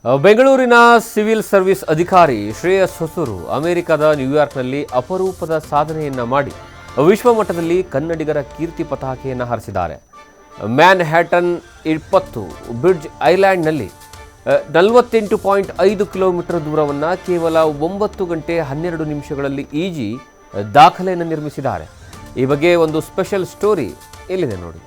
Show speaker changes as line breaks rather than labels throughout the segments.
ಬೆಂಗಳೂರಿನ civil service ಅಧಿಕಾರಿ ಶ್ರೇಯಸ್ ಹೊಸೂರು ಅಮೆರಿಕದ ನ್ಯೂಯಾರ್ಕ್ನಲ್ಲಿ ಅಪರೂಪದ ಸಾಧನೆಯನ್ನ ಮಾಡಿ ವಿಶ್ವಮಟ್ಟದಲ್ಲಿ ಕನ್ನಡಿಗರ ಕೀರ್ತಿ ಪತಾಕೆಯನ್ನು ಹಾರಿಸಿದ್ದಾರೆ. ಮ್ಯಾನ್ ಹ್ಯಾಟನ್ 20 ಬ್ರಿಡ್ಜ್ ಐಲ್ಯಾಂಡ್ನಲ್ಲಿ 48.5 ಕಿಲೋಮೀಟರ್ ದೂರವನ್ನು ಕೇವಲ 9 ಗಂಟೆ 12 ನಿಮಿಷಗಳಲ್ಲಿ ಈಜಿ ದಾಖಲೆಯನ್ನು ನಿರ್ಮಿಸಿದ್ದಾರೆ. ಈ ಬಗ್ಗೆ ಒಂದು ಸ್ಪೆಷಲ್ ಸ್ಟೋರಿ ಇಲ್ಲಿದೆ ನೋಡಿ.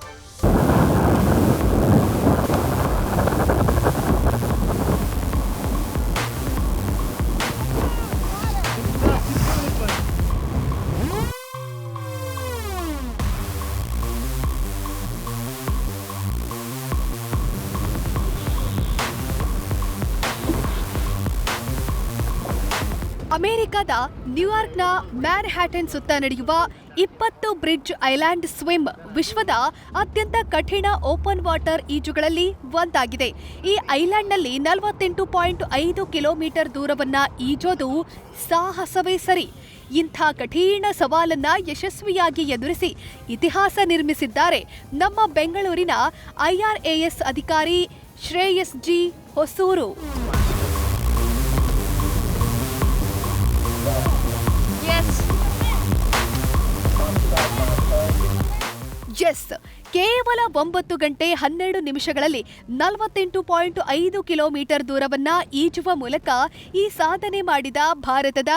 ಅಮೆರಿಕದ ನ್ಯೂಯಾರ್ಕ್ನ ಮ್ಯಾನ್ ಹ್ಯಾಟನ್ ಸುತ್ತ ನಡೆಯುವ 20 ಬ್ರಿಡ್ಜ್ ಐಲ್ಯಾಂಡ್ ಸ್ವಿಮ್ ವಿಶ್ವದ ಅತ್ಯಂತ ಕಠಿಣ ಓಪನ್ ವಾಟರ್ ಈಜುಗಳಲ್ಲಿ ಒಂದಾಗಿದೆ. ಈ ಐಲ್ಯಾಂಡ್ನಲ್ಲಿ 48.5 ಕಿಲೋಮೀಟರ್ ದೂರವನ್ನ ಈಜೋದು ಸಾಹಸವೇ ಸರಿ. ಇಂಥ ಕಠಿಣ ಸವಾಲನ್ನ ಯಶಸ್ವಿಯಾಗಿ ಎದುರಿಸಿ ಇತಿಹಾಸ ನಿರ್ಮಿಸಿದ್ದಾರೆ ನಮ್ಮ ಬೆಂಗಳೂರಿನ IRAS ಅಧಿಕಾರಿ ಶ್ರೇಯಸ್ ಜಿ ಹೊಸೂರು. ಕೇವಲ 9 ಗಂಟೆ 12 ನಿಮಿಷಗಳಲ್ಲಿ 48.5 ಕಿಲೋಮೀಟರ್ ದೂರವನ್ನ ಈಜುವ ಮೂಲಕ ಈ ಸಾಧನೆ ಮಾಡಿದ ಭಾರತದ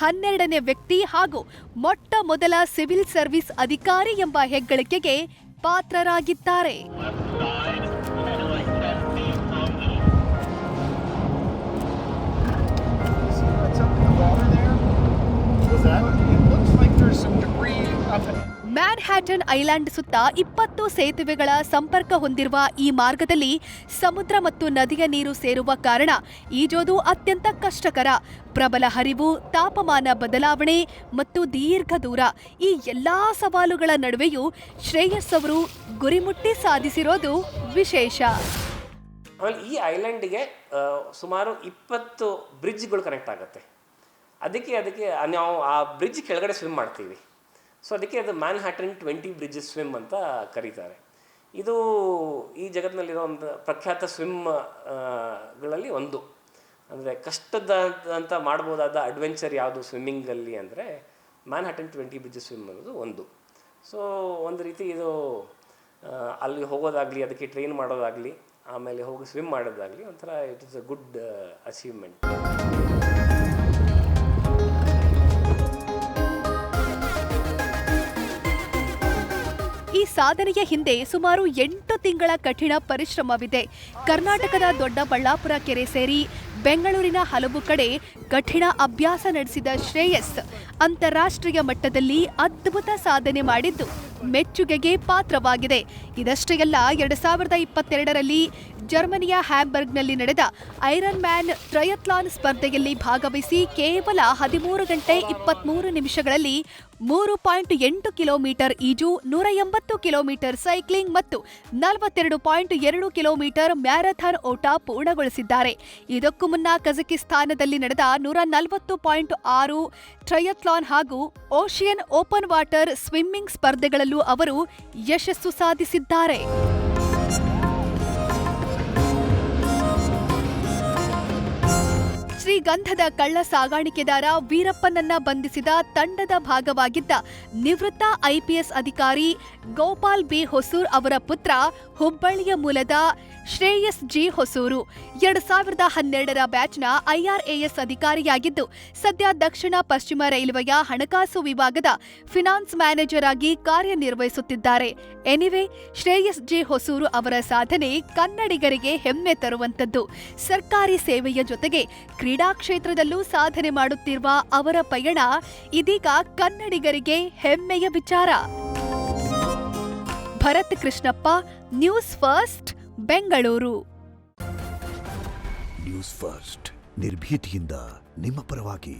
12ನೇ ವ್ಯಕ್ತಿ ಹಾಗೂ ಮೊಟ್ಟ ಮೊದಲ ಸಿವಿಲ್ ಸರ್ವಿಸ್ ಅಧಿಕಾರಿ ಎಂಬ ಹೆಗ್ಗಳಿಕೆಗೆ ಪಾತ್ರರಾಗಿದ್ದಾರೆ. ಮ್ಯಾನ್ ಹ್ಯಾಟನ್ ಐಲ್ಯಾಂಡ್ ಸುತ್ತ 20 ಸೇತುವೆಗಳ ಸಂಪರ್ಕ ಹೊಂದಿರುವ ಈ ಮಾರ್ಗದಲ್ಲಿ ಸಮುದ್ರ ಮತ್ತು ನದಿಯ ನೀರು ಸೇರುವ ಕಾರಣ ಈಜೋದು ಅತ್ಯಂತ ಕಷ್ಟಕರ. ಪ್ರಬಲ ಹರಿವು, ತಾಪಮಾನ ಬದಲಾವಣೆ ಮತ್ತು ದೀರ್ಘ ದೂರ, ಈ ಎಲ್ಲಾ ಸವಾಲುಗಳ ನಡುವೆಯೂ ಶ್ರೇಯಸ್ ಅವರು ಗುರಿಮುಟ್ಟಿ ಸಾಧಿಸಿರೋದು ವಿಶೇಷ.
ಈ ಐಲ್ಯಾಂಡ್ಗೆ ಸುಮಾರು 20 ಬ್ರಿಡ್ಜ್ಗಳು ಕನೆಕ್ಟ್ ಆಗುತ್ತೆ. ಅದಕ್ಕೆ ನಾವು ಆ ಬ್ರಿಡ್ಜ್ ಕೆಳಗಡೆ ಸ್ವಿಮ್ ಮಾಡ್ತೀವಿ. ಸೊ ಅದಕ್ಕೆ ಅದು ಮ್ಯಾನ್ ಹ್ಯಾಟನ್ 20 ಬ್ರಿಡ್ಜ್ ಸ್ವಿಮ್ ಅಂತ ಕರೀತಾರೆ. ಇದು ಈ ಜಗತ್ತಿನಲ್ಲಿರೋ ಒಂದು ಪ್ರಖ್ಯಾತ ಸ್ವಿಮ್ಗಳಲ್ಲಿ ಒಂದು. ಅಂದರೆ ಕಷ್ಟದಂತ ಮಾಡ್ಬೋದಾದ ಅಡ್ವೆಂಚರ್ ಯಾವುದು ಸ್ವಿಮ್ಮಿಂಗಲ್ಲಿ ಅಂದರೆ ಮ್ಯಾನ್ ಹ್ಯಾಟನ್ 20 ಬ್ರಿಡ್ಜ್ ಸ್ವಿಮ್ ಅನ್ನೋದು ಒಂದು. ಸೊ ಒಂದು ರೀತಿ ಇದು ಅಲ್ಲಿ ಹೋಗೋದಾಗಲಿ, ಅದಕ್ಕೆ ಟ್ರೈನ್ ಮಾಡೋದಾಗಲಿ, ಆಮೇಲೆ ಹೋಗಿ ಸ್ವಿಮ್ ಮಾಡೋದಾಗಲಿ ಒಂಥರ it is a good achievement.
ಈ ಸಾಧನೆಯ ಹಿಂದೆ ಸುಮಾರು 8 ತಿಂಗಳ ಕಠಿಣ ಪರಿಶ್ರಮವಿದೆ. ಕರ್ನಾಟಕದ ದೊಡ್ಡಬಳ್ಳಾಪುರ ಕೆರೆ ಸೇರಿ ಬೆಂಗಳೂರಿನ ಹಲವು ಕಡೆ ಕಠಿಣ ಅಭ್ಯಾಸ ನಡೆಸಿದ ಶ್ರೇಯಸ್ ಅಂತಾರಾಷ್ಟ್ರೀಯ ಮಟ್ಟದಲ್ಲಿ ಅದ್ಭುತ ಸಾಧನೆ ಮಾಡಿದ್ದು ಮೆಚ್ಚುಗೆಗೆ ಪಾತ್ರವಾಗಿದೆ. ಇದಷ್ಟೇ ಅಲ್ಲ, 2022ರಲ್ಲಿ ಜರ್ಮನಿಯ ಹ್ಯಾಂಬರ್ಗ್ನಲ್ಲಿ ನಡೆದ ಐರನ್ ಮ್ಯಾನ್ ಟ್ರಯಥ್ಲಾನ್ ಸ್ಪರ್ಧೆಯಲ್ಲಿ ಭಾಗವಹಿಸಿ ಕೇವಲ 13 ಗಂಟೆ 23 ನಿಮಿಷಗಳಲ್ಲಿ 3.8 ಕಿಲೋಮೀಟರ್ ಈಜು, 180 ಕಿಲೋಮೀಟರ್ ಸೈಕ್ಲಿಂಗ್ ಮತ್ತು 42.2 ಕಿಲೋಮೀಟರ್ ಮ್ಯಾರಥಾನ್ ಓಟ ಪೂರ್ಣಗೊಳಿಸಿದ್ದಾರೆ. ಇದಕ್ಕೂ ಮುನ್ನ ಕಜಕಿಸ್ತಾನದಲ್ಲಿ ನಡೆದ 140.6 ಟ್ರಯಥ್ಲಾನ್ ಹಾಗೂ ಓಷಿಯನ್ ಓಪನ್ ವಾಟರ್ ಸ್ವಿಮ್ಮಿಂಗ್ ಸ್ಪರ್ಧೆಗಳಲ್ಲೂ ಅವರು ಯಶಸ್ಸು ಸಾಧಿಸಿದ್ದಾರೆ. ಶ್ರೀಗಂಧದ ಕಳ್ಳ ಸಾಗಾಣಿಕೆದಾರ ವೀರಪ್ಪನನ್ನ ಬಂಧಿಸಿದ ತಂಡದ ಭಾಗವಾಗಿದ್ದ ನಿವೃತ್ತ IPS ಅಧಿಕಾರಿ ಗೋಪಾಲ್ ಬಿ ಹೊಸೂರ್ ಅವರ ಪುತ್ರ ಹುಬ್ಬಳ್ಳಿಯ ಮೂಲದ ಶ್ರೇಯಸ್ ಜಿ ಹೊಸೂರು 2012ರ ಬ್ಯಾಚ್ನ IRAS ಅಧಿಕಾರಿಯಾಗಿದ್ದು ಸದ್ಯ ದಕ್ಷಿಣ ಪಶ್ಚಿಮ ರೈಲ್ವೆಯ ಹಣಕಾಸು ವಿಭಾಗದ ಫಿನಾನ್ಸ್ ಮ್ಯಾನೇಜರ್ ಆಗಿ ಕಾರ್ಯನಿರ್ವಹಿಸುತ್ತಿದ್ದಾರೆ. ಎನಿವೆ, ಶ್ರೇಯಸ್ ಜಿ ಹೊಸೂರು ಅವರ ಸಾಧನೆ ಕನ್ನಡಿಗರಿಗೆ ಹೆಮ್ಮೆ ತರುವಂತದ್ದು. ಸರ್ಕಾರಿ ಸೇವೆಯ ಜೊತೆಗೆ ಕ್ರೀಡಾ ಕ್ಷೇತ್ರದಲ್ಲೂ ಸಾಧನೆ ಮಾಡುತ್ತಿರುವ ಅವರ ಪಯಣ ಇದೀಗ ಕನ್ನಡಿಗರಿಗೆ ಹೆಮ್ಮೆಯ ವಿಚಾರ. Bharat Krishnappa, news first, Bengaluru.
News first ನಿರ್ಭೀತಿಯಿಂದ ನಿಮ್ಮ ಪರವಾಗಿ.